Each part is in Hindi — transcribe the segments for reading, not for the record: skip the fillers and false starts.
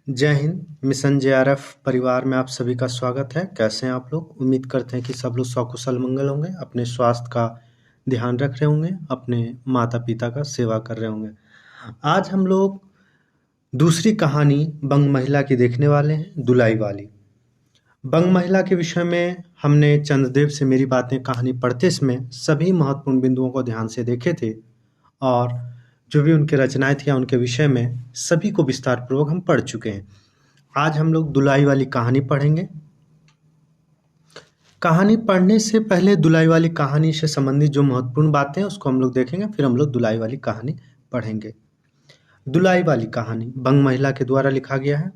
जय हिंद। मिशन जेआरएफ परिवार में आप सभी का स्वागत है। कैसे हैं आप लोग? उम्मीद करते हैं कि सब लोग सकुशल मंगल होंगे, अपने स्वास्थ्य का ध्यान रख रहे होंगे, अपने माता पिता का सेवा कर रहे होंगे। आज हम लोग दूसरी कहानी बंग महिला की देखने वाले हैं, दुलाई वाली। बंग महिला के विषय में हमने चंद्रदेव से मेरी बातें कहानी पढ़ते समय सभी महत्वपूर्ण बिंदुओं को ध्यान से देखे थे और जो भी उनकी रचनाएं थी उनके विषय में सभी को विस्तार पूर्वक हम पढ़ चुके हैं। आज हम लोग दुलाई वाली कहानी पढ़ेंगे। कहानी पढ़ने से पहले दुलाई वाली कहानी से संबंधित जो महत्वपूर्ण बातें हैं उसको हम लोग देखेंगे, फिर हम लोग दुलाई वाली कहानी पढ़ेंगे। दुलाई वाली कहानी बंग महिला के द्वारा लिखा गया है।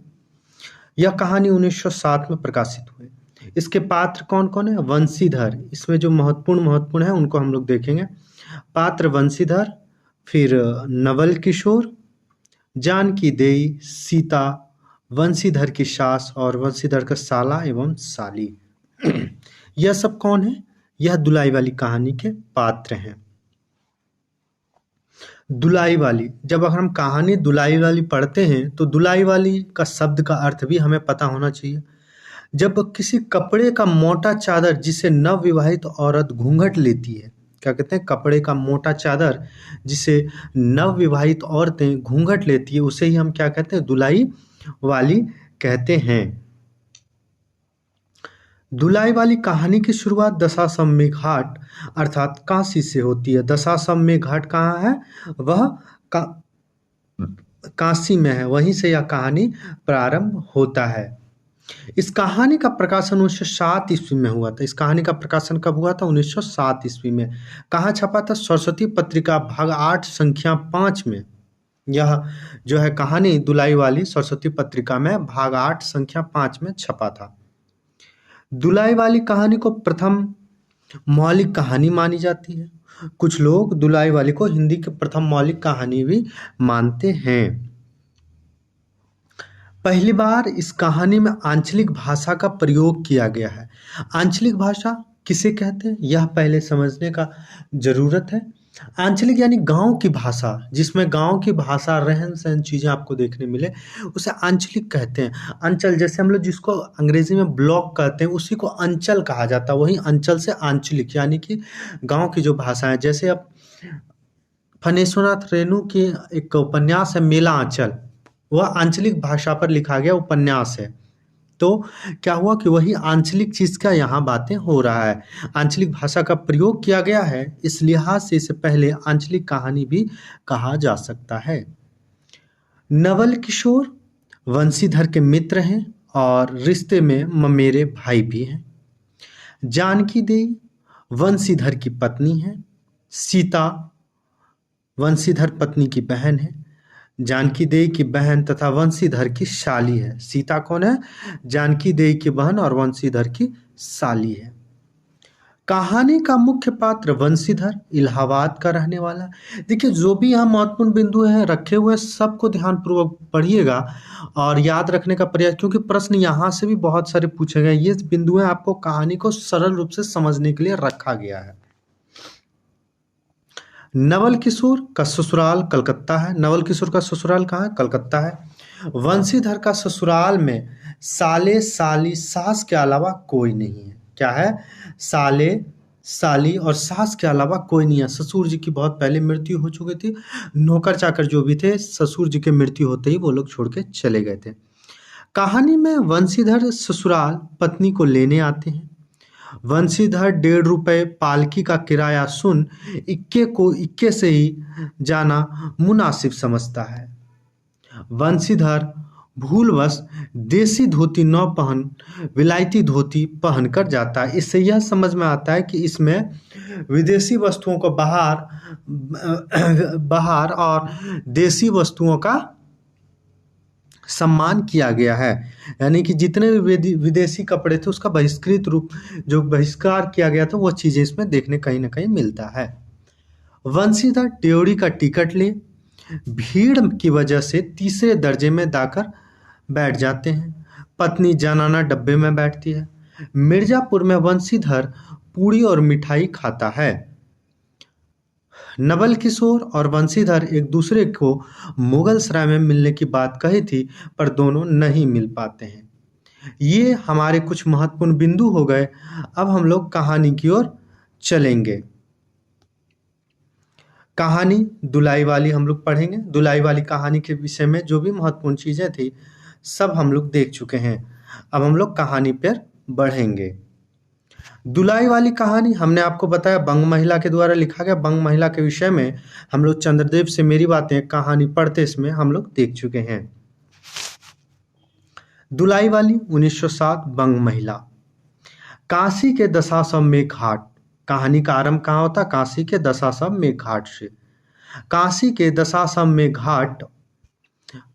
यह कहानी 1907 में प्रकाशित हुई। इसके पात्र कौन कौन है? वंशीधर। इसमें जो महत्वपूर्ण है उनको हम लोग देखेंगे। पात्र वंशीधर, फिर नवल किशोर, जानकी देई, सीता, वंशीधर की सास और वंशीधर का साला एवं साली। यह सब कौन है? यह दुलाई वाली कहानी के पात्र हैं। दुलाई वाली, जब अगर हम कहानी दुलाई वाली पढ़ते हैं तो दुलाई वाली का शब्द का अर्थ भी हमें पता होना चाहिए। जब किसी कपड़े का मोटा चादर जिसे नवविवाहित औरत घूंघट लेती है, क्या कहते हैं? कपड़े का मोटा चादर जिसे नवविवाहित औरतें घूंघट लेती है उसे ही हम क्या कहते हैं? दुलाई वाली कहते हैं। दुलाई वाली कहानी की शुरुआत दशाश्वमेध घाट अर्थात काशी से होती है। दशाश्वमेध घाट कहाँ है? वह काशी में है, वहीं से यह कहानी प्रारंभ होता है। इस कहानी का प्रकाशन 1907 ईस्वी में हुआ था। इस कहानी का प्रकाशन कब हुआ था? 1907 ईस्वी में। कहाँ छपा था? सरस्वती पत्रिका भाग 8 संख्या 5 में। यह जो है कहानी दुलाई वाली सरस्वती पत्रिका में भाग 8 संख्या 5 में छपा था। दुलाई वाली कहानी को प्रथम मौलिक कहानी मानी जाती है। कुछ लोग दुलाई वाली को हिंदी की प्रथम मौलिक कहानी भी मानते हैं। पहली बार इस कहानी में आंचलिक भाषा का प्रयोग किया गया है। आंचलिक भाषा किसे कहते हैं यह पहले समझने का जरूरत है। आंचलिक यानी गांव की भाषा, जिसमें गांव की भाषा, रहन सहन चीजें आपको देखने मिले, उसे आंचलिक कहते हैं। अंचल, जैसे हम लोग जिसको अंग्रेजी में ब्लॉक कहते हैं उसी को अंचल कहा जाता है। वही अंचल से आंचलिक यानी कि गांव की जो भाषा है। जैसे अब फणीश्वरनाथ रेणु की एक उपन्यास है मेला आंचल, वह आंचलिक भाषा पर लिखा गया उपन्यास है। तो क्या हुआ कि वही आंचलिक चीज का यहाँ बातें हो रहा है। आंचलिक भाषा का प्रयोग किया गया है, इस लिहाज से इसे पहले आंचलिक कहानी भी कहा जा सकता है। नवल किशोर वंशीधर के मित्र हैं और रिश्ते में ममेरे भाई भी हैं। जानकी देवी वंशीधर की पत्नी है। सीता वंशीधर पत्नी की बहन है। जानकी देवी की बहन तथा वंशीधर की साली है। सीता कौन है? जानकी देवी की बहन और वंशीधर की साली है। कहानी का मुख्य पात्र वंशीधर इलाहाबाद का रहने वाला। देखिए, जो भी यहाँ महत्वपूर्ण बिंदु हैं रखे हुए सबको ध्यानपूर्वक पढ़िएगा और याद रखने का प्रयास, क्योंकि प्रश्न यहाँ से भी बहुत सारे पूछे गए। ये बिंदु हैं आपको कहानी को सरल रूप से समझने के लिए रखा गया है। नवल किशोर का ससुराल कलकत्ता है। नवल किशोर का ससुराल कहाँ है? कलकत्ता है। वंशीधर का ससुराल में साले, साली, सास के अलावा कोई नहीं है। क्या है? साले, साली और सास के अलावा कोई नहीं है। ससुर जी की बहुत पहले मृत्यु हो चुकी थी। नौकर चाकर जो भी थे, ससुर जी के मृत्यु होते ही वो लोग छोड़ के चले गए थे। कहानी में वंशीधर ससुराल पत्नी को लेने आते हैं। वंशीधर 1.5 रुपये पालकी का किराया सुन इक्के से ही जाना मुनासिब समझता है। वंशीधर भूलवश देसी धोती न पहन विलायती धोती पहनकर जाता है। इससे यह समझ में आता है कि इसमें विदेशी वस्तुओं को बाहर और देसी वस्तुओं का सम्मान किया गया है। यानी कि जितने भी विदेशी कपड़े थे उसका बहिष्कार किया गया था, वो चीजें इसमें देखने कहीं ना कहीं मिलता है। वंशीधर ड्योढ़ी का टिकट ले भीड़ की वजह से तीसरे दर्जे में जाकर बैठ जाते हैं। पत्नी जनाना डब्बे में बैठती है। मिर्जापुर में वंशीधर पूड़ी और मिठाई खाता है। नवल किशोर और वंशीधर एक दूसरे को मुगल सराय में मिलने की बात कही थी, पर दोनों नहीं मिल पाते हैं। ये हमारे कुछ महत्वपूर्ण बिंदु हो गए। अब हम लोग कहानी की ओर चलेंगे। कहानी दुलाई वाली हम लोग पढ़ेंगे। दुलाई वाली कहानी के विषय में जो भी महत्वपूर्ण चीज़ें थी सब हम लोग देख चुके हैं। अब हम लोग कहानी पर बढ़ेंगे। दुलाई वाली कहानी हमने आपको बताया बंग महिला के द्वारा लिखा गया। बंग महिला के विषय में हम लोग चंद्रदेव से मेरी बातें कहानी पढ़ते इसमें हम लोग देख चुके हैं। दुलाई वाली 1907 बंग महिला। काशी के दशाश्वमेध घाट। कहानी का आरंभ कहाँ होता? काशी के दशाश्वमेध घाट से। काशी के दशाश्वमेध घाट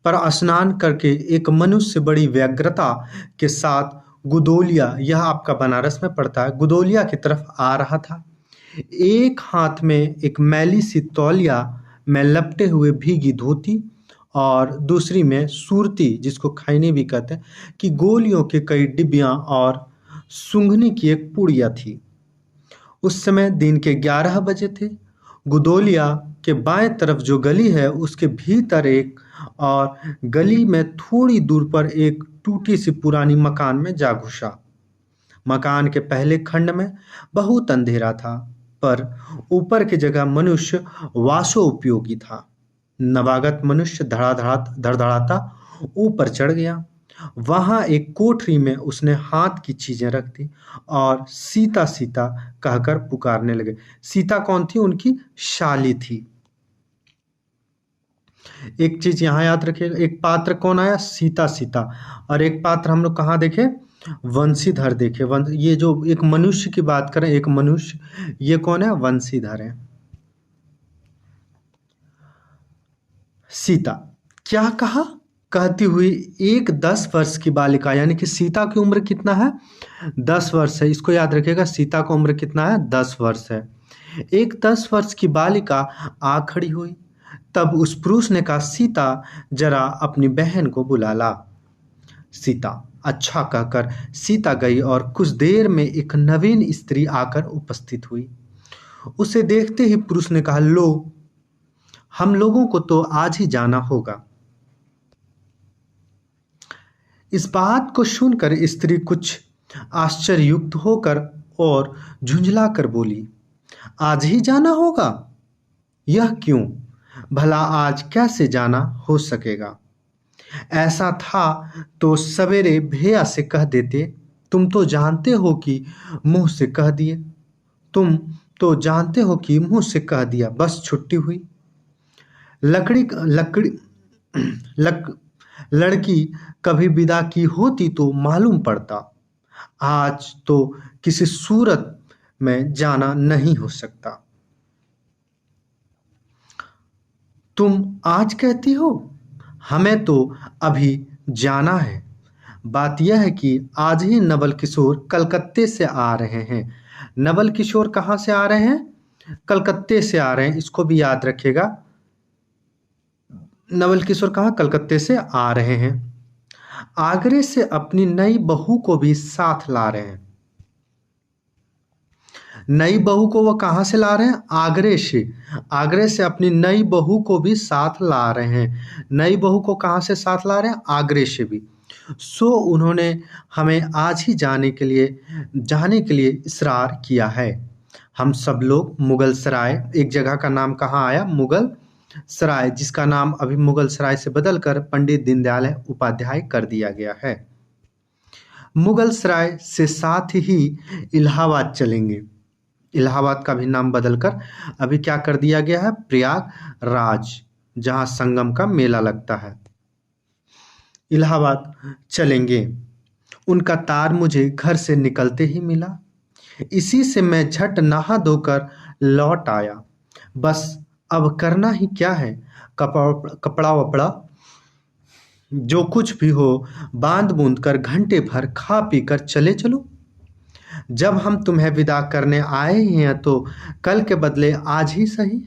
पर स्नान करके एक मनुष्य बड़ी व्यग्रता के साथ गुदोलिया, यह आपका बनारस में पड़ता है, गुदोलिया की तरफ आ रहा था। एक हाथ में एक मैली सी तौलिया में लपटे हुए भीगी धोती और दूसरी में सुरती, जिसको खैनी भी कहते हैं, कि गोलियों के कई डिब्बियां और सूंघनी की एक पुड़िया थी। उस समय दिन के 11 बजे थे। गुदोलिया के बाएं तरफ जो गली है उसके भीतर एक और गली में थोड़ी दूर पर एक टूटी सी पुरानी मकान में जा घुसा। मकान के पहले खंड में बहुत अंधेरा था, पर ऊपर की जगह मनुष्य वासोपयोगी था। नवागत मनुष्य धड़धड़ाता ऊपर चढ़ गया। वहां एक कोठरी में उसने हाथ की चीजें रख दी और सीता सीता कहकर पुकारने लगे। सीता कौन थी? उनकी शाली थी। एक चीज यहाँ याद रखिएगा, एक पात्र कौन आया? सीता सीता। और एक पात्र हम लोग कहाँ देखे? वंशीधर देखे। ये जो एक मनुष्य की बात करें, एक मनुष्य, ये कौन है? वंशीधर है। सीता क्या कहा? कहती हुई एक 10 वर्ष की बालिका, यानी कि सीता की उम्र कितना है? 10 वर्ष है। इसको याद रखिएगा, सीता की उम्र कितना है? 10 वर्ष है। एक 10 वर्ष की बालिका आ खड़ी हुई। तब उस पुरुष ने कहा, सीता जरा अपनी बहन को बुला ला। सीता अच्छा कहकर सीता गई और कुछ देर में एक नवीन स्त्री आकर उपस्थित हुई। उसे देखते ही पुरुष ने कहा, लो, हम लोगों को तो आज ही जाना होगा। इस बात को सुनकर स्त्री कुछ आश्चर्ययुक्त होकर और झुंझला कर बोली, आज ही जाना होगा? यह क्यों? भला आज कैसे जाना हो सकेगा? ऐसा था तो सवेरे भैया से कह देते। तुम तो जानते हो कि मुंह से कह दिए। तुम तो जानते हो कि मुंह से कह दिया, बस छुट्टी हुई। लड़की कभी विदा की होती तो मालूम पड़ता। आज तो किसी सूरत में जाना नहीं हो सकता। तुम आज कहती हो? हमें तो अभी जाना है। बात यह है कि आज ही नवल किशोर कलकत्ते से आ रहे हैं। नवल किशोर कहाँ से आ रहे हैं? कलकत्ते से आ रहे हैं। इसको भी याद रखिएगा। नवल किशोर कहाँ? कलकत्ते से आ रहे हैं। आगरे से अपनी नई बहू को भी साथ ला रहे हैं। नई बहू को वो कहाँ से ला रहे हैं? आगरे से। आगरे से अपनी नई बहू को भी साथ ला रहे हैं। नई बहू को कहाँ से साथ ला रहे हैं? आगरे से भी। सो उन्होंने हमें आज ही जाने के लिए इसरार किया है। हम सब लोग मुगल सराय, एक जगह का नाम कहाँ आया? मुगल सराय, जिसका नाम अभी मुगल सराय से बदलकर पंडित दीनदयाल उपाध्याय कर दिया गया है। मुगल सराय से साथ ही इलाहाबाद चलेंगे। इलाहाबाद का भी नाम बदलकर अभी क्या कर दिया गया है? प्रयागराज, जहां संगम का मेला लगता है। इलाहाबाद चलेंगे। उनका तार मुझे घर से निकलते ही मिला। इसी से मैं झट नहा धोकर लौट आया। बस अब करना ही क्या है? कपड़ा वपड़ा जो कुछ भी हो बांध बूंद कर घंटे भर खा पी कर चले चलो। जब हम तुम्हें विदा करने आए हैं तो कल के बदले आज ही सही।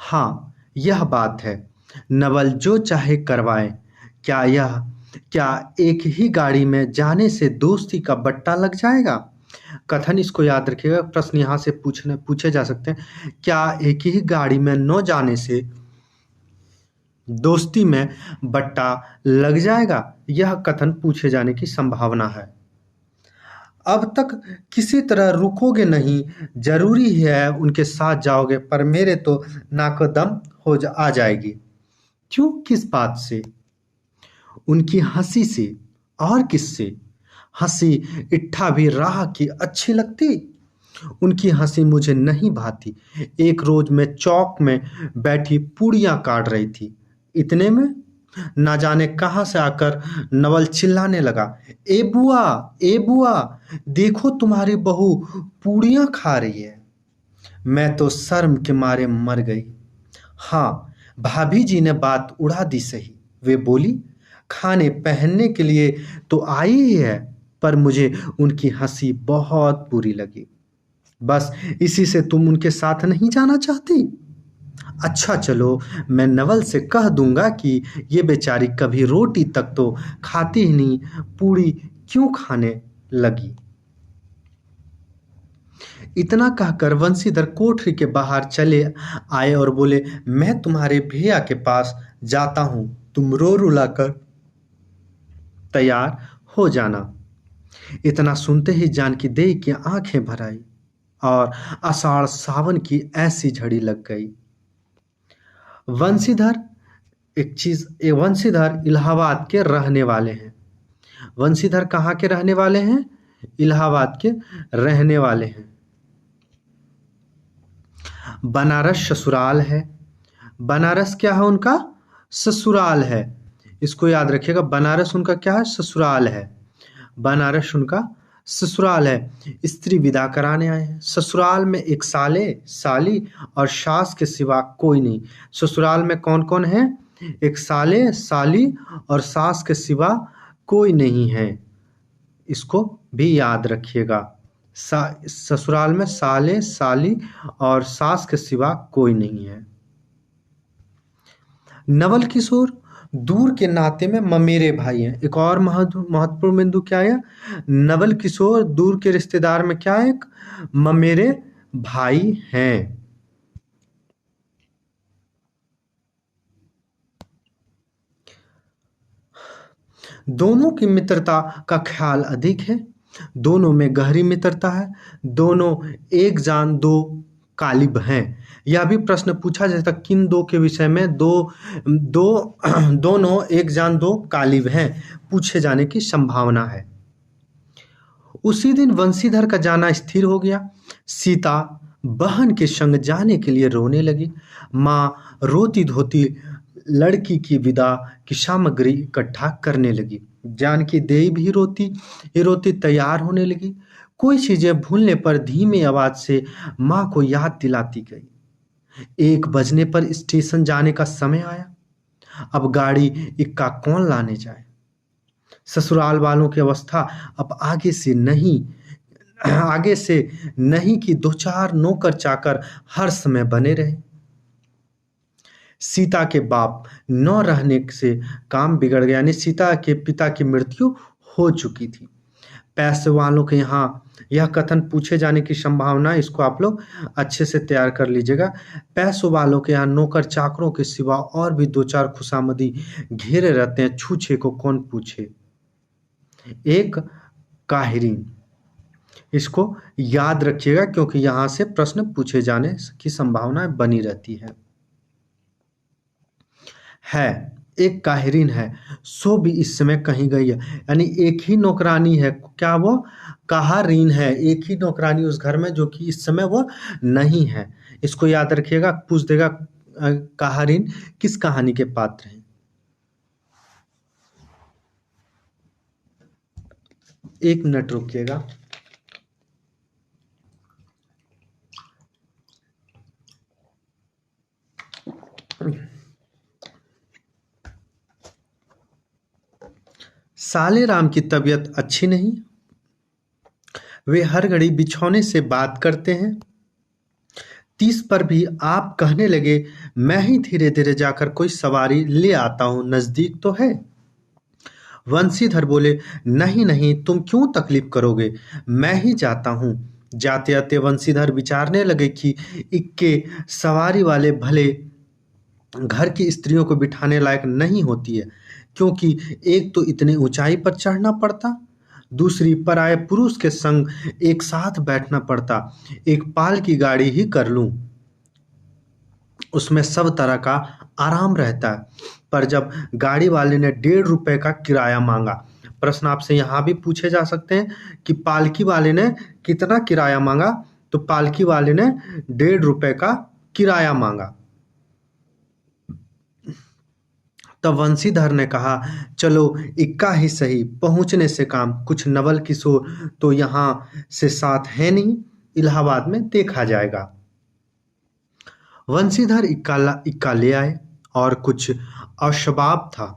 हाँ, यह बात है। नवल जो चाहे करवाए। क्या एक ही गाड़ी में जाने से दोस्ती का बट्टा लग जाएगा? कथन इसको याद रखिएगा, प्रश्न यहाँ से पूछे जा सकते हैं। क्या एक ही गाड़ी में 9 जाने से दोस्ती में बट्टा लग जाएगा? यह कथन पूछे जाने की संभावना है। अब तक किसी तरह रुकोगे नहीं, जरूरी है उनके साथ जाओगे, पर मेरे तो नाको दम आ जाएगी। क्यों? किस बात से? उनकी हंसी से। और किससे? हंसी इट्ठा भी राह की अच्छी लगती, उनकी हंसी मुझे नहीं भाती। एक रोज मैं चौक में बैठी पूड़ियां काट रही थी, इतने में ना जाने कहां से आकर नवल चिल्लाने लगा, ए बुआ, ए बुआ, देखो तुम्हारी बहू पूड़ियां खा रही है। मैं तो शर्म के मारे मर गई। हाँ, भाभी जी ने बात उड़ा दी सही। वे बोली, खाने पहनने के लिए तो आई ही है, पर मुझे उनकी हंसी बहुत बुरी लगी। बस इसी से तुम उनके साथ नहीं जाना चाहती? अच्छा चलो, मैं नवल से कह दूंगा कि ये बेचारी कभी रोटी तक तो खाती ही नहीं, पूड़ी क्यों खाने लगी। इतना कहकर वंशीधर कोठरी के बाहर चले आए और बोले, मैं तुम्हारे भैया के पास जाता हूं, तुम रो रुलाकर तैयार हो जाना। इतना सुनते ही जानकी देवी की आंखें भर आई और आषाढ़ सावन की ऐसी झड़ी लग गई। वंशीधर वंशीधर इलाहाबाद के रहने वाले हैं। वंशीधर कहाँ के रहने वाले हैं? इलाहाबाद के रहने वाले हैं। बनारस ससुराल है। बनारस क्या है उनका? ससुराल है। इसको याद रखिएगा, बनारस उनका क्या है? ससुराल है। बनारस उनका ससुराल है। स्त्री विदा कराने आए हैं। ससुराल में एक साले, साली और सास के सिवा कोई नहीं। ससुराल में कौन कौन है? एक साले, साली और सास के सिवा कोई नहीं है। इसको भी याद रखिएगा। ससुराल में साले, साली और सास के सिवा कोई नहीं है। नवल किशोर दूर के नाते में ममेरे भाई हैं। एक और महत्वपूर्ण बिंदु क्या है? नवल किशोर दूर के रिश्तेदार में क्या है? एक ममेरे भाई हैं। दोनों की मित्रता का ख्याल अधिक है। दोनों में गहरी मित्रता है। दोनों एक जान दो कालिब हैं। यह भी प्रश्न पूछा जाता, किन दो के विषय में? दोनों एक जान दो कालिब हैं, पूछे जाने की संभावना है। उसी दिन वंशीधर का जाना स्थिर हो गया। सीता बहन के संग जाने के लिए रोने लगी। माँ रोती धोती लड़की की विदा की सामग्री इकट्ठा करने लगी। जानकी देवी भी रोती तैयार होने लगी। कोई चीजें भूलने पर धीमी आवाज से माँ को याद दिलाती गई। 1 बजने पर स्टेशन जाने का समय आया। अब गाड़ी इक्का कौन लाने जाए? ससुराल वालों की अवस्था अब आगे से नहीं कि 2-4 नौकर चाकर हर समय बने रहे। सीता के बाप न रहने से काम बिगड़ गया, यानी सीता के पिता की मृत्यु हो चुकी थी। पैसे वालों के यहाँ यह कथन पूछे जाने की संभावना, इसको आप लोग अच्छे से तैयार कर लीजिएगा। पैसों वालों के यहाँ नौकर चाकरों के सिवा और भी 2-4 खुशामदी घेरे रहते हैं, छूछे को कौन पूछे। एक काहिरीन, इसको याद रखिएगा क्योंकि यहाँ से प्रश्न पूछे जाने की संभावना बनी रहती है। एक काहिरीन है, सो भी इस समय कहीं गई है, यानी एक ही नौकरानी है। क्या वो काहरीन है? एक ही नौकरानी उस घर में जो कि इस समय वो नहीं है। इसको याद रखिएगा। पूछ देगा काहरीन किस कहानी के पात्र हैं। 1 मिनट रुकिएगा। साले राम की तबीयत अच्छी नहीं। वे हर घड़ी बिछौने से बात करते हैं। 30 पर भी आप कहने लगे, मैं ही धीरे धीरे जाकर कोई सवारी ले आता हूं, नजदीक तो है। वंशीधर बोले, नहीं नहीं, तुम क्यों तकलीफ करोगे, मैं ही जाता हूँ। जाते जाते वंशीधर विचारने लगे कि इक्के सवारी वाले भले घर की स्त्रियों को बिठाने लायक नहीं होती है, क्योंकि एक तो इतने ऊंचाई पर चढ़ना पड़ता, दूसरी पराये पुरुष के संग एक साथ बैठना पड़ता। एक पाल की गाड़ी ही कर लूं, उसमें सब तरह का आराम रहता है। पर जब गाड़ी वाले ने 1.5 रुपए का किराया मांगा, प्रश्न आपसे यहाँ भी पूछे जा सकते हैं कि पालकी वाले ने कितना किराया मांगा, तो पालकी वाले ने 1.5 रुपए का किराया मांगा। तब वंशीधर ने कहा, चलो इक्का ही सही, पहुंचने से काम, कुछ नवल किशोर तो यहाँ से साथ है नहीं, इलाहाबाद में देखा जाएगा। वंशीधर इक्का ले आए और कुछ अशबाब था,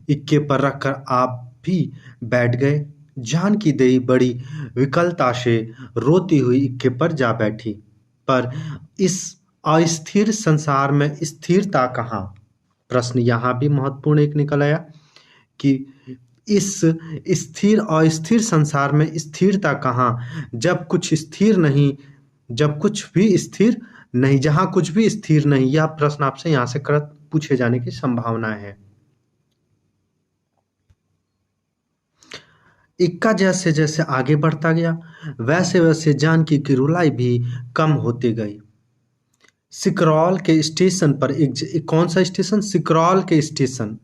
इक्के पर रखकर आप भी बैठ गए। जानकी देवी बड़ी विकलता से रोती हुई इक्के पर जा बैठी। पर इस अस्थिर संसार में स्थिरता कहाँ? प्रश्न यहाँ भी महत्वपूर्ण एक निकल आया कि इस स्थिर अस्थिर संसार में स्थिरता कहाँ, जब कुछ स्थिर नहीं, जब कुछ भी स्थिर नहीं, जहाँ कुछ भी स्थिर नहीं। यह प्रश्न आपसे यहाँ से पूछे जाने की संभावना है। इक्का जैसे जैसे आगे बढ़ता गया, वैसे वैसे जानकी की रुलाई भी कम होती गई। सिकरौल के स्टेशन पर एक कौन सा स्टेशन? सिकरौल के स्टेशन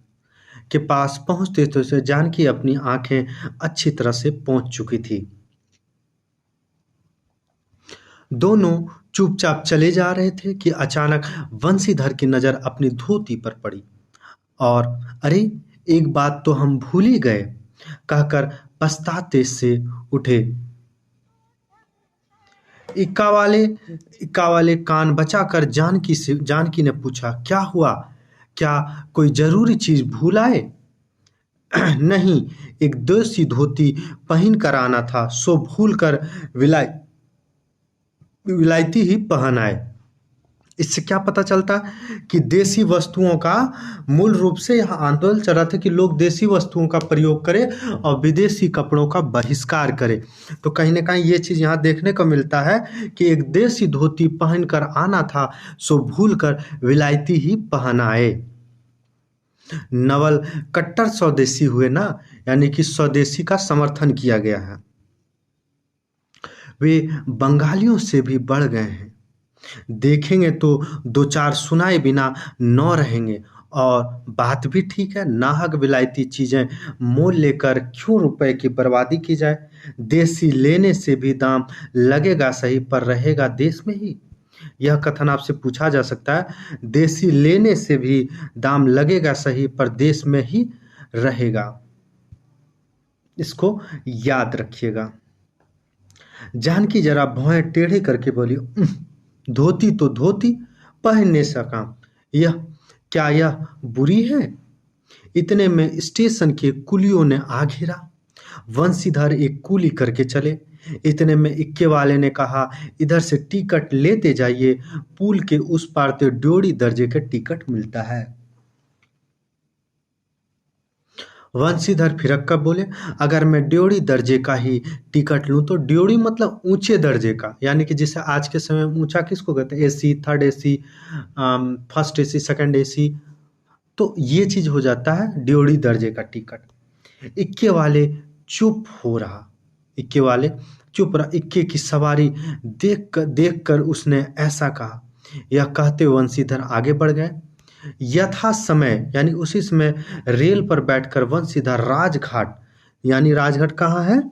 के पास पहुंचते तो जानकी अपनी आंखें अच्छी तरह से पहुंच चुकी थी। दोनों चुपचाप चले जा रहे थे कि अचानक वंशीधर की नजर अपनी धोती पर पड़ी और अरे, एक बात तो हम भूल ही गए, कहकर पछताते से उठे। इक्का वाले कान बचाकर जानकी ने पूछा, क्या हुआ, क्या कोई जरूरी चीज भूल आए? नहीं, एक देसी धोती पहन कर आना था, सो भूल कर विलायती ही पहन आए। इससे क्या पता चलता कि देसी वस्तुओं का मूल रूप से यहाँ आंदोलन चल रहा था कि लोग देसी वस्तुओं का प्रयोग करें और विदेशी कपड़ों का बहिष्कार करें। तो कहीं ना कहीं ये चीज़ यहाँ देखने को मिलता है कि एक देसी धोती पहन कर आना था, सो भूल कर विलायती ही पहन आए। नवल कट्टर स्वदेशी हुए ना, यानी कि स्वदेशी का समर्थन किया गया है। वे बंगालियों से भी बढ़ गए हैं। देखेंगे तो 2-4 सुनाए बिना न रहेंगे, और बात भी ठीक है, नाहक विलायती चीजें मोल लेकर क्यों रुपए की बर्बादी की जाए। देसी लेने से भी दाम लगेगा सही, पर रहेगा देश में ही। यह कथन आपसे पूछा जा सकता है, देसी लेने से भी दाम लगेगा सही, पर देश में ही रहेगा। इसको याद रखिएगा। जानकी जरा भौहें टेढ़े करके बोली, धोती तो धोती, पहनने से काम, यह बुरी है? इतने में स्टेशन के कुलियों ने आ घेरा। वंशीधर एक कुली करके चले। इतने में इक्के वाले ने कहा, इधर से टिकट लेते जाइए, पुल के उस पार तो ड्योढ़ी दर्जे का टिकट मिलता है। वंशीधर फिरक कर बोले, अगर मैं ड्योढ़ी दर्जे का ही टिकट लूं तो ड्योढ़ी मतलब ऊंचे दर्जे का, यानी कि जिसे आज के समय में ऊंचा किसको कहते हैं? AC, third AC, first AC, second AC, तो ये चीज हो जाता है ड्योढ़ी दर्जे का टिकट। इक्के वाले चुप रहा। इक्के की सवारी देख कर उसने ऐसा कहा। यह कहते वंशीधर आगे बढ़ गए। यथा समय यानी उसी समय रेल पर बैठकर वंशीधर राजघाट, यानी राजघाट कहाँ है?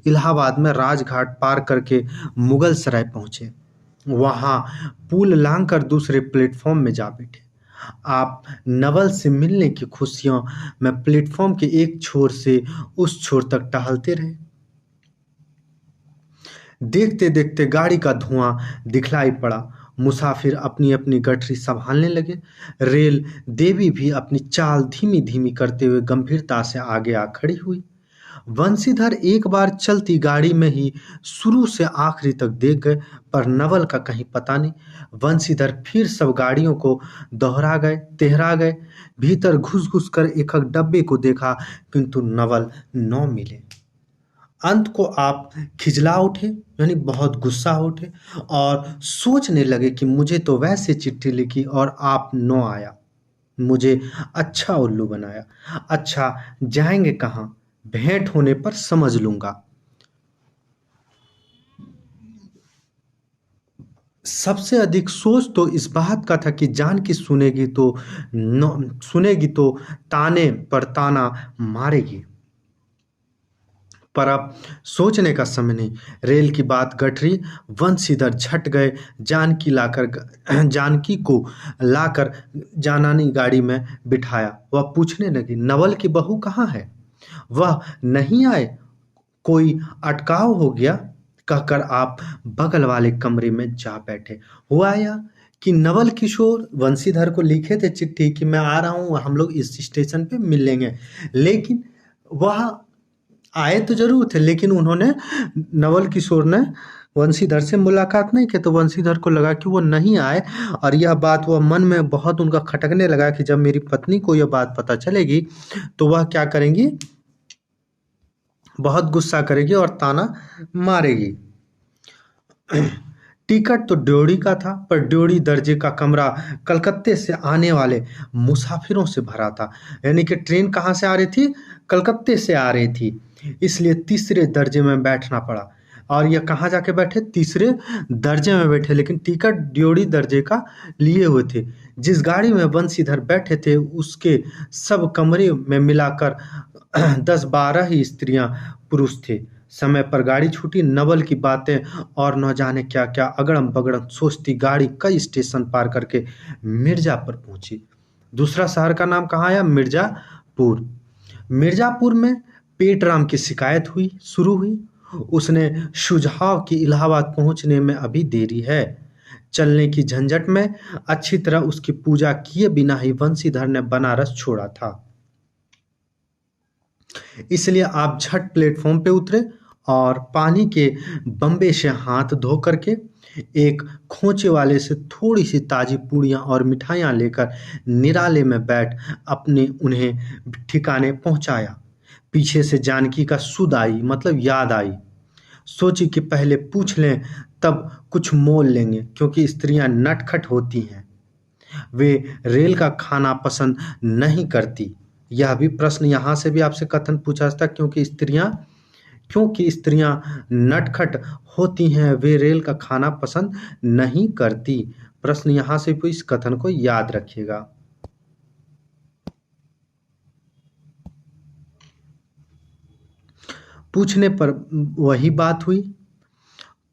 इलाहाबाद में राजघाट पार करके मुगल सराय पहुंचे। वहां पुल लांघकर दूसरे प्लेटफॉर्म में जा बैठे। आप नवल से मिलने की खुशियों में प्लेटफॉर्म के एक छोर से उस छोर तक टहलते रहे। देखते देखते गाड़ी का धुआं दिखलाई पड़ा। मुसाफिर अपनी अपनी गठरी संभालने लगे। रेल देवी भी अपनी चाल धीमी धीमी करते हुए गंभीरता से आगे आ खड़ी हुई। वंशीधर एक बार चलती गाड़ी में ही शुरू से आखिरी तक देख गए, पर नवल का कहीं पता नहीं। वंशीधर फिर सब गाड़ियों को तेहरा गए, भीतर घुस कर एक एक डब्बे को देखा, किंतु नवल न मिले। अंत को आप खिजला उठे, यानी बहुत गुस्सा उठे, और सोचने लगे कि मुझे तो वैसे चिट्ठी लिखी और आप न आया, मुझे अच्छा उल्लू बनाया। अच्छा, जाएंगे कहाँ? भेंट होने पर समझ लूंगा। सबसे अधिक सोच तो इस बात का था कि जानकी सुनेगी तो ताने पर ताना मारेगी। पर अब सोचने का समय नहीं। रेल की बात गठरी, वंशीधर झट गए, जानकी को लाकर जानानी गाड़ी में बिठाया। वह पूछने लगी, नवल की बहू कहाँ है? वह नहीं आए? कोई अटकाव हो गया? कहकर आप बगल वाले कमरे में जा बैठे। हुआ या कि नवल किशोर वंशीधर को लिखे थे चिट्ठी कि मैं आ रहा हूँ, हम लोग इस स्टेशन पे मिल लेंगे, लेकिन वह आए तो जरूर थे, लेकिन उन्होंने, नवल किशोर ने वंशीधर से मुलाकात नहीं की। तो वंशीधर को लगा कि वो नहीं आए, और यह बात वह मन में बहुत उनका खटकने लगा कि जब मेरी पत्नी को यह बात पता चलेगी तो वह क्या करेंगी, बहुत गुस्सा करेगी और ताना मारेगी। टिकट तो ड्योढ़ी का था, पर ड्योढ़ी दर्जे का कमरा कलकत्ते से आने वाले मुसाफिरों से भरा था। यानी कि ट्रेन कहाँ से आ रही थी? कलकत्ते से आ रही थी, इसलिए तीसरे दर्जे में बैठना पड़ा। और यह कहाँ जाके बैठे? तीसरे दर्जे में बैठे, लेकिन टिकट ड्योढ़ी दर्जे का लिए हुए थे। जिस गाड़ी में वंशीधर बैठे थे उसके सब कमरे में मिलाकर 10-12 ही स्त्रियां पुरुष थे। समय पर गाड़ी छूटी। नवल की बातें और न जाने क्या क्या अगड़म बगड़म सोचती गाड़ी कई स्टेशन पार करके मिर्जापुर पहुंची। दूसरा शहर का नाम कहाँ आया? मिर्जापुर। मिर्जापुर में पेटराम की शिकायत शुरू हुई। उसने सुझाव कि इलाहाबाद पहुंचने में अभी देरी है। चलने की झंझट में अच्छी तरह उसकी पूजा किए बिना ही वंशीधर ने बनारस छोड़ा था। इसलिए आप झट प्लेटफॉर्म पे उतरे और पानी के बम्बे से हाथ धो करके एक खोचे वाले से थोड़ी सी ताजी पूड़ियाँ और मिठाइयाँ लेकर निराले में बैठ अपने उन्हें ठिकाने पहुँचाया। पीछे से जानकी का सुध आई, मतलब याद आई। सोची कि पहले पूछ लें, तब कुछ मोल लेंगे, क्योंकि स्त्रियां नटखट होती हैं। वे रेल का खाना पसंद नहीं करती। यह भी प्रश्न यहाँ से भी आपसे कथन पूछा जाता, क्योंकि स्त्रियां नटखट होती हैं, वे रेल का खाना पसंद नहीं करती। प्रश्न यहाँ से भी इस कथन को याद रखिएगा। पूछने पर वही बात हुई,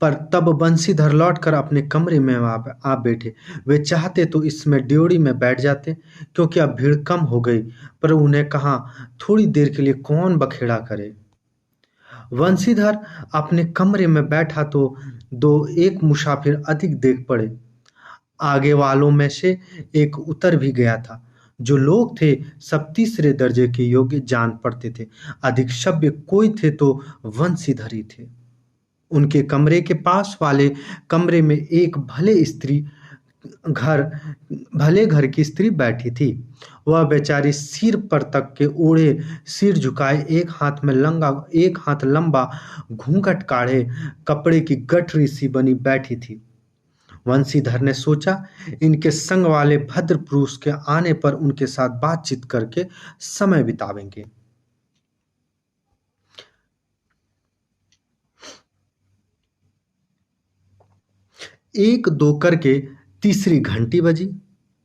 पर तब बंशीधर लौटकर अपने कमरे में आ बैठे। वे चाहते तो इसमें ड्योढ़ी में बैठ जाते, क्योंकि अब भीड़ कम हो गई, पर उन्हें कहाँ थोड़ी देर के लिए कौन बखेड़ा करे। वंशीधर अपने कमरे में बैठा तो एक मुसाफिर अधिक देख पड़े। आगे वालों में से एक उतर भी गया था। जो लोग थे सब तीसरे दर्जे के योग्य जान पड़ते थे। अधिक सभ्य कोई थे तो वंशीधर ही थे। उनके कमरे के पास वाले कमरे में एक भले घर की स्त्री बैठी थी। वह बेचारी सिर पर तक के ओढ़े, सिर झुकाए, एक हाथ लंबा घूंघट काढ़े कपड़े की गठरी सी बनी बैठी थी। वंशीधर ने सोचा, इनके संग वाले भद्र पुरुष के आने पर उनके साथ बातचीत करके समय बितावेंगे। एक दो करके तीसरी घंटी बजी।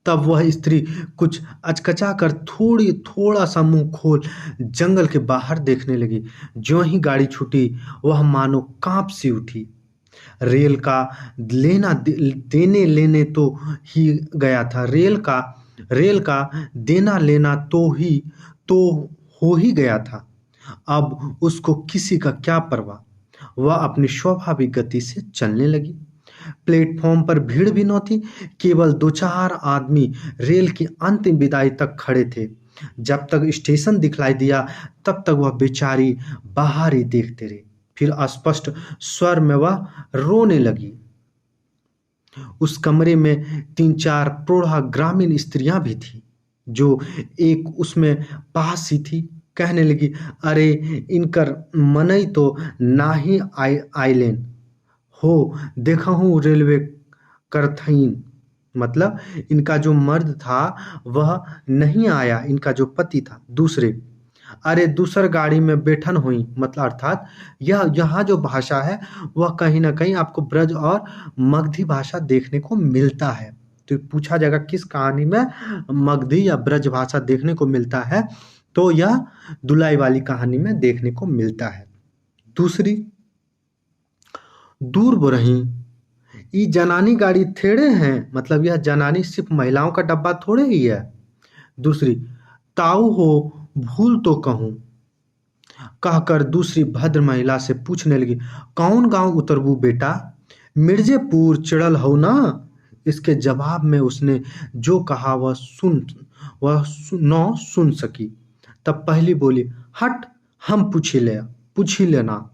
तब वह स्त्री कुछ अचकचा कर थोड़ा सा मुंह खोल जंगल के बाहर देखने लगी। ज्यों ही गाड़ी छूटी वह मानो कांप सी उठी। रेल का देने लेने तो ही गया था। रेल का देना लेना तो हो ही गया था। अब उसको किसी का क्या परवाह। वह अपनी स्वाभाविक गति से चलने लगी। प्लेटफॉर्म पर भीड़ भी न थी। केवल 2-4 आदमी रेल की अंतिम विदाई तक खड़े थे। जब तक स्टेशन दिखलाई दिया तब तक वह बेचारी बाहर ही देखते रही। फिर स्पष्ट स्वर में वह रोने लगी। उस कमरे में 3-4 प्रौढ़ा ग्रामीण स्त्रियां भी थी, जो एक उसमें पास ही थी। कहने लगी, अरे इनकर मनई तो ना ही आइलेन हो, देखा हूँ रेलवे करथईन। मतलब इनका जो मर्द था वह नहीं आया, इनका जो पति था। दूसरे, अरे दूसर गाड़ी में बैठन हुई। मतलब अर्थात यह यहाँ जो भाषा है वह कहीं ना कहीं आपको ब्रज और मगधी भाषा देखने को मिलता है। तो पूछा जाएगा किस कहानी में मगधी या ब्रज भाषा देखने को मिलता है, तो यह दुलाई वाली कहानी में देखने को मिलता है। दूसरी, दूर बोरही ई जनानी गाड़ी थेड़े हैं, मतलब यह जनानी सिर्फ महिलाओं का डब्बा थोड़े ही है। दूसरी, ताऊ हो भूल तो कहूँ, कहकर दूसरी भद्र महिला से पूछने लगी, कौन गांव उतरबू बेटा, मिर्जेपुर चढ़ल हो ना। इसके जवाब में उसने जो कहा वह न सुन सकी। तब पहली बोली, हट, हम पूछी लेना।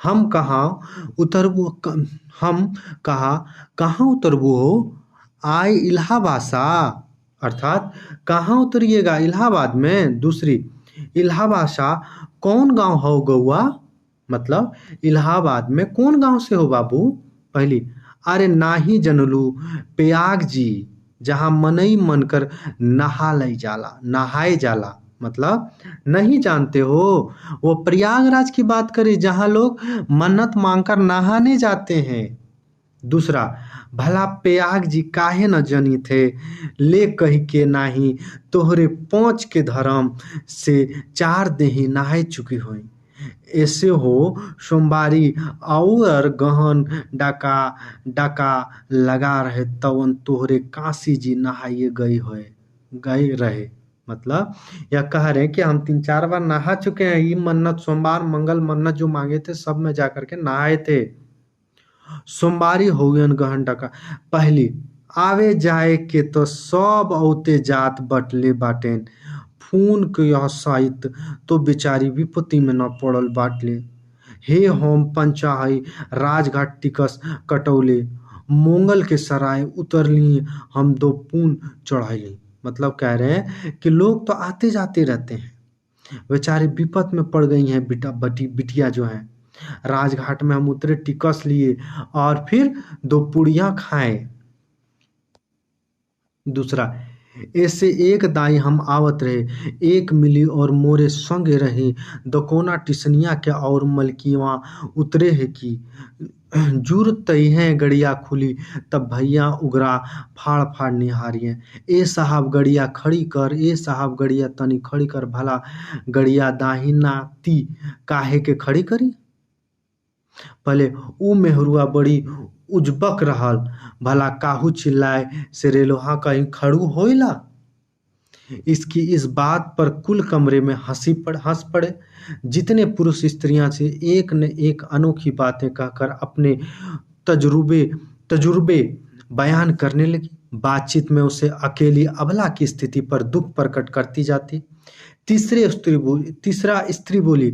हम कहाँ उतरबू हो, आए इलाहाबाद सा, अर्थात कहाँ उतरिएगा, इलाहाबाद में। दूसरी, इलाहाबाद सा कौन गांव हो गौआ, मतलब इलाहाबाद में कौन गांव से हो बाबू। पहली, अरे नाही जनलू, प्रयाग जी, जहां मनई मनकर नहाए जाला, मतलब नहीं जानते हो, वो प्रयागराज की बात करें जहां लोग मन्नत मांगकर नहाने जाते हैं। दूसरा, भला प्रयाग जी काहे न जनी थे, ले कही के नाही तोहरे पहुँच के धर्म से 4 देही नहाए चुकी हुई। ऐसे हो सोमवारी और गहन डाका लगा रहे तवन तोहरे काशी जी नहाइए गए रहे। मतलब यह कह रहे हैं कि हम 3-4 बार नहा चुके हैं, ये मन्नत सोमवार मंगल मन्नत जो मांगे थे सब में जाकर के नहाए थे। सोमवारी होगन गहन डाका। पहली, आवे जाए के तो सब औते जात बटले बाटेन, खून के यह साहित्य तो बेचारी विपत्ति में न पड़ल बाटले। हे होम पंचाहई राजघाट टिकस कटौले, मोंगल के सराय उतरली हम 2 पून चढ़ाई। मतलब कह रहे हैं कि लोग तो आते जाते रहते हैं, बेचारी विपत में पड़ गई हैं बिटिया जो हैं। राजघाट में हम उतरे, टिकस लिए और फिर 2 पुड़ियाँ खाए। दूसरा, ऐसे एक दाई हम आवत रहे, एक मिली और मोरे संगे रही, दकोना टिसनिया के और मलकिवा उतरे है की जूर तई है गड़िया खुली, तब भैया उगरा फाड़ निहारिए। ए साहब गड़िया खड़ी कर, ए साहब गड़िया तनी खड़ी कर, भला गड़िया दाहिना ती काहे के खड़ी करी। पहले ऊ मेहरुआ बड़ी उजबक रहल, भला काहू चिल्लाए से रेलोहा कहीं खड़ू होइला। इसकी इस बात पर कुल कमरे में हंस पड़े। जितने पुरुष स्त्रियां से एक न एक अनोखी बातें कहकर अपने तजुर्बे बयान करने लगी। बातचीत में उसे अकेली अबला की स्थिति पर दुख प्रकट करती जाती। तीसरा स्त्री बोली,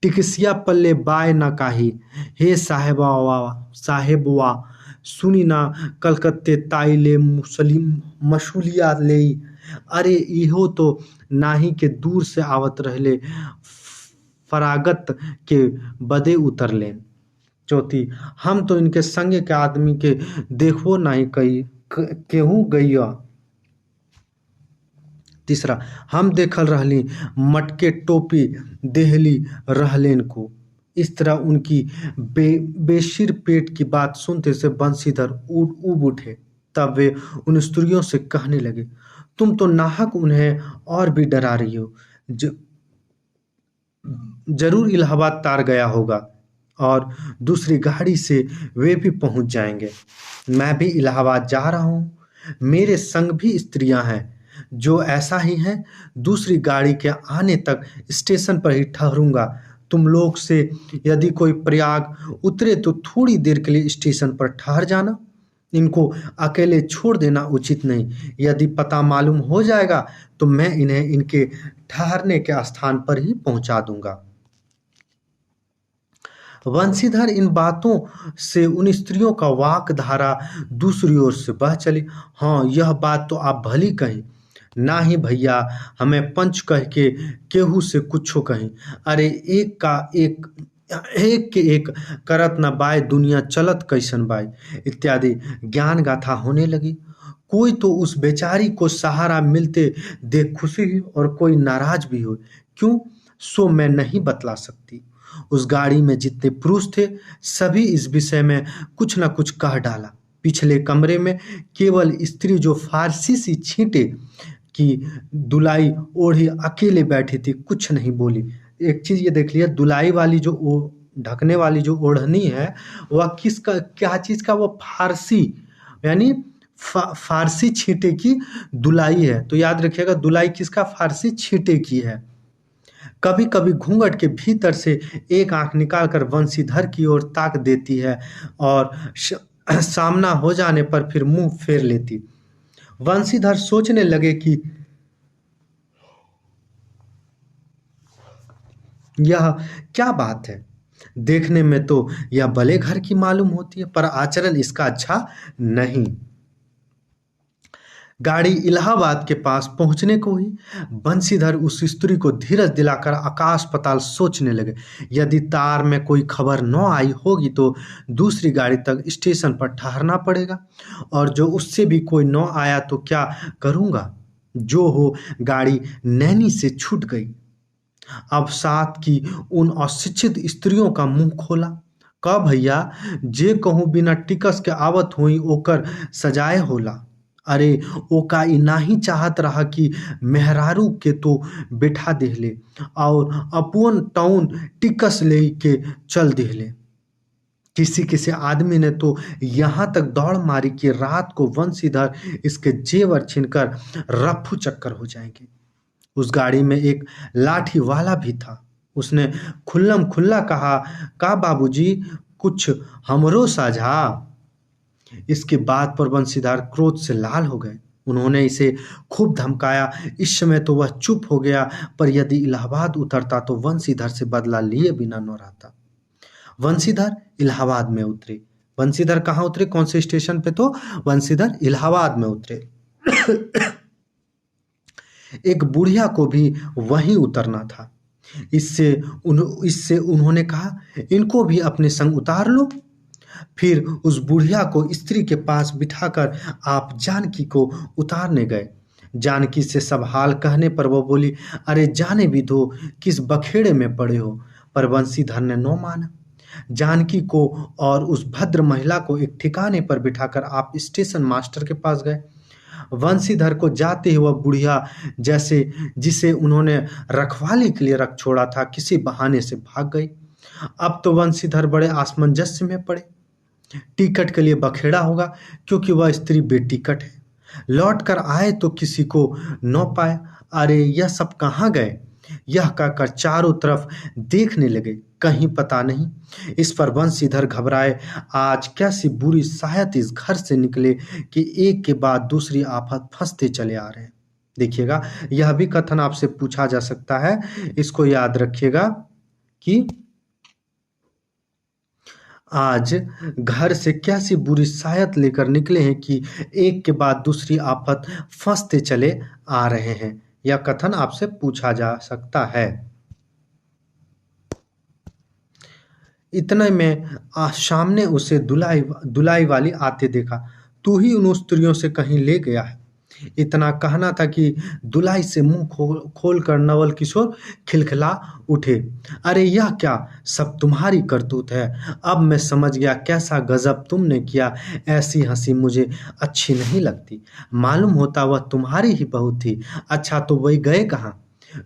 टिकसिया पल्ले बाय न काही, हे साहेबवा सुनी ना कलकत्ते ताइले मसूलिया ले, अरे इहो तो नाही के दूर से आवत रहले, फरागत के बदे उतरले। चौथी, हम तो इनके संगे के आदमी के देखो नहीं केहू गैया। तीसरा, हम देखल रहली मटके टोपी देहली रहलेन को। इस तरह उनकी बेशिर पेट की बात सुनते से बंशीधर ऊब उठे। तब वे उन स्त्रियों से कहने लगे, तुम तो नाहक उन्हें और भी डरा रही हो। जरूर इलाहाबाद तार गया होगा और दूसरी गाड़ी से वे भी पहुंच जाएंगे। मैं भी इलाहाबाद जा रहा हूँ, मेरे संग भी स्त्रियां हैं जो ऐसा ही हैं। दूसरी गाड़ी के आने तक स्टेशन पर ही ठहरूंगा। तुम लोग से यदि कोई प्रयाग उतरे तो थोड़ी देर के लिए स्टेशन पर ठहर जाना। इनको अकेले छोड़ देना उचित नहीं। यदि पता मालूम हो जाएगा तो मैं इन्हें इनके ठहरने के स्थान पर ही पहुंचा दूंगा। वंशीधर इन बातों से उन स्त्रियों का वाक धारा दूसरी ओर से बह चली। हाँ, यह बात तो आप भली कही। ना ही भैया हमें पंच कह के केहू से कुछो कहीं। अरे एक का एक, एक के एक करत न बाय, दुनिया चलत कैसन बाय इत्यादि ज्ञान गाथा होने लगी। कोई तो उस बेचारी को सहारा मिलते देख खुशी हुई और कोई नाराज भी हुई। क्यों, सो मैं नहीं बतला सकती। उस गाड़ी में जितने पुरुष थे सभी इस विषय में कुछ न कुछ कह डाला। पिछले कमरे में केवल स्त्री जो फारसी सी छींटे की दुलाई ओढ़ी अकेले बैठी थी, कुछ नहीं बोली। एक चीज ये देख लिया, दुलाई वाली जो ढकने वाली जो ओढ़नी है वह किसका, क्या चीज का, वो फारसी यानी फारसी छींटे की दुलाई है। तो याद रखिएगा, दुलाई किसका, फारसी छींटे की है। कभी कभी घूंघट के भीतर से एक आंख निकालकर वंशीधर की ओर ताक देती है और सामना हो जाने पर फिर मुंह फेर लेती। वंशीधर सोचने लगे कि यह क्या बात है। देखने में तो यह भले घर की मालूम होती है, पर आचरण इसका अच्छा नहीं। गाड़ी इलाहाबाद के पास पहुंचने को हुई। बंशीधर उस स्त्री को धीरज दिलाकर आकाश पाताल सोचने लगे। यदि तार में कोई खबर न आई होगी तो दूसरी गाड़ी तक स्टेशन पर ठहरना पड़ेगा, और जो उससे भी कोई न आया तो क्या करूंगा। जो हो, गाड़ी नैनी से छूट गई। अब साथ की उन अशिक्षित स्त्रियों का मुंह खोला। का भैया, जे कहूँ बिना टिकस के आवत हुई ओकर सजाए होला। अरे ओका ई नाही चाहत रहा कि मेहरारू के तो बैठा देहले और अपन टाउन टिकस ले के चल देहले। किसी किसी आदमी ने तो यहाँ तक दौड़ मारी कि रात को वंशीधर इसके जेवर छीनकर रफू चक्कर हो जाएंगे। उस गाड़ी में एक लाठी वाला भी था। उसने खुल्लम खुल्ला कहा, का बाबूजी कुछ हमरो साझा। इसके बाद पर बंशीधर क्रोध से लाल हो गए। उन्होंने इसे खूब धमकाया। इस समय तो वह चुप हो गया, पर यदि इलाहाबाद उतरता तो वंशीधर से बदला लिए बिना न रहता। वंशीधर इलाहाबाद में उतरे। वंशीधर कहाँ उतरे, कौन से स्टेशन पे, तो वंशीधर इलाहाबाद में उतरे। एक बुढ़िया को भी वहीं उतरना था। इससे उन्होंने कहा, इनको भी अपने संग उतार लो। फिर उस बुढ़िया को स्त्री के पास बिठाकर आप जानकी को उतारने गए। जानकी से सब हाल कहने पर वो बोली, अरे जाने भी दो, किस बखेड़े में पड़े हो। पर वंशीधर ने न माना। जानकी को और उस भद्र महिला को एक ठिकाने पर बिठाकर आप स्टेशन मास्टर के पास गए। वंशीधर को जाते ही वह बुढ़िया जैसे जिसे उन्होंने रखवाली के लिए रख छोड़ा था, किसी बहाने से भाग गई। अब तो वंशीधर बड़े असमंजस में पड़े। टिकट के लिए बखेड़ा होगा, क्योंकि वह स्त्री बेटिकट है। लौट कर आए तो किसी को न पाया। अरे यह सब कहाँ गए, यह कहकर चारों तरफ देखने लगे, कहीं पता नहीं। इस पर वंशीधर घबराए। आज कैसी बुरी सायत इस घर से निकले कि एक के बाद दूसरी आफत फंसते चले आ रहे हैं। देखिएगा, यह भी कथन आपसे पूछा जा सकता है, इसको याद रखिएगा कि आज घर से कैसी बुरी सायत लेकर निकले हैं कि एक के बाद दूसरी आफत फंसते चले आ रहे हैं। यह कथन आपसे पूछा जा सकता है। इतने में सामने उसे दुलाई वाली आते देखा। तू ही उन स्त्रियों से कहीं ले गया है। इतना कहना था कि दुलाई से मुंह खोल कर नवल किशोर खिलखिला उठे। अरे यह क्या सब तुम्हारी करतूत है। अब मैं समझ गया कैसा गजब तुमने किया। ऐसी हंसी मुझे अच्छी नहीं लगती। मालूम होता वह तुम्हारी ही बहू थी। अच्छा तो वही गए कहाँ।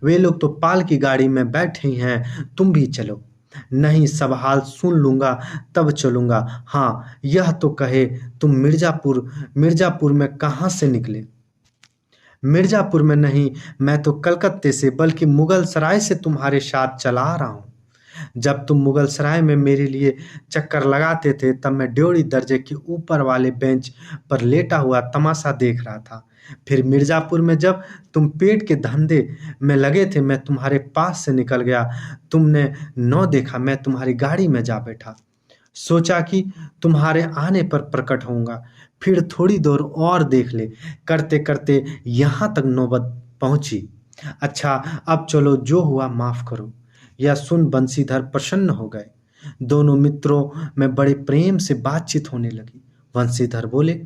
वे लोग तो पाल की गाड़ी में बैठे ही हैं, तुम भी चलो। नहीं, सब हाल सुन लूंगा तब चलूंगा। हाँ यह तो कहे, तुम मिर्जापुर में कहाँ से निकले। मिर्जापुर में नहीं, मैं तो कलकत्ते से, बल्कि मुगल सराय से तुम्हारे साथ चला आ रहा हूँ। जब तुम मुगल सराय में मेरे लिए चक्कर लगाते थे तब मैं ड्योढ़ी दर्जे के ऊपर वाले बेंच पर लेटा हुआ तमाशा देख रहा था। फिर मिर्ज़ापुर में जब तुम पेट के धंधे में लगे थे मैं तुम्हारे पास से निकल गया। तुमने न देखा मैं तुम्हारी गाड़ी में जा बैठा। सोचा कि तुम्हारे आने पर प्रकट होऊंगा। फिर थोड़ी दूर और देख ले। करते-करते यहाँ तक नौबत पहुँची। अच्छा अब चलो जो हुआ माफ़ करो। यह सुन बंशीधर प्रसन्न हो गए। दोनों मित्रों में बड़े प्रेम से बातचीत होने लगी। बंशीधर बोले,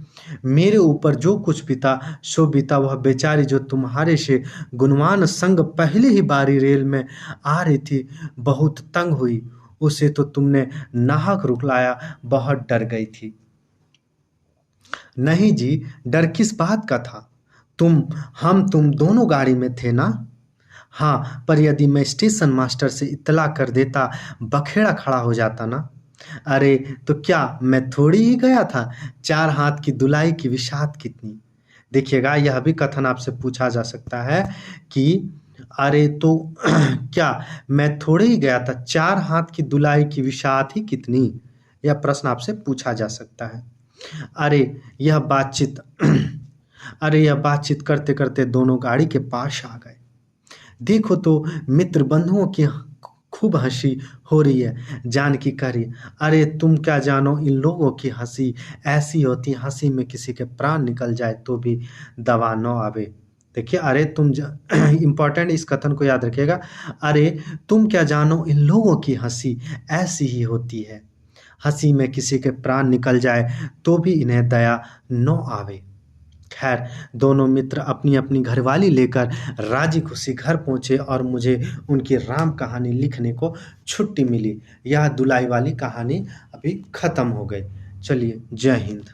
मेरे ऊपर जो कुछ बीता सो बीता। वह बेचारी जो तुम्हारे से गुणवान संग पहले ही बारी रेल में आ रही थी बहुत तंग हुई। उसे तो तुमने नाहक रुकलाया, बहुत डर गई थी। नहीं जी, डर किस बात का था? तुम दोनों गाड़ी में थे ना? हाँ, पर यदि मैं स्टेशन मास्टर से इत्तला कर देता बखेड़ा खड़ा हो जाता ना। अरे तो क्या मैं थोड़ी ही गया था? 4 हाथ की दुलाई की विसात कितनी। देखिएगा यह भी कथन आपसे पूछा जा सकता है कि अरे तो क्या मैं थोड़े ही गया था, 4 हाथ की दुलाई की विसात ही कितनी। यह प्रश्न आपसे पूछा जा सकता है। अरे यह बातचीत अरे यह बातचीत करते करते दोनों गाड़ी के पास आ गए। देखो तो मित्र बंधुओं की खूब हंसी हो रही है। जानकी कह रही, अरे तुम क्या जानो इन लोगों की हंसी ऐसी होती, हंसी में किसी के प्राण निकल जाए तो भी दवा न आवे। देखिए अरे तुम इम्पोर्टेंट इस कथन को याद रखिएगा। अरे तुम क्या जानो इन लोगों की हंसी ऐसी ही होती है, हंसी में किसी के प्राण निकल जाए तो भी इन्हें दया न आवे। खैर दोनों मित्र अपनी अपनी घरवाली लेकर राजी खुशी घर पहुंचे और मुझे उनकी राम कहानी लिखने को छुट्टी मिली। यह दुलाई वाली कहानी अभी खत्म हो गई। चलिए, जय हिंद।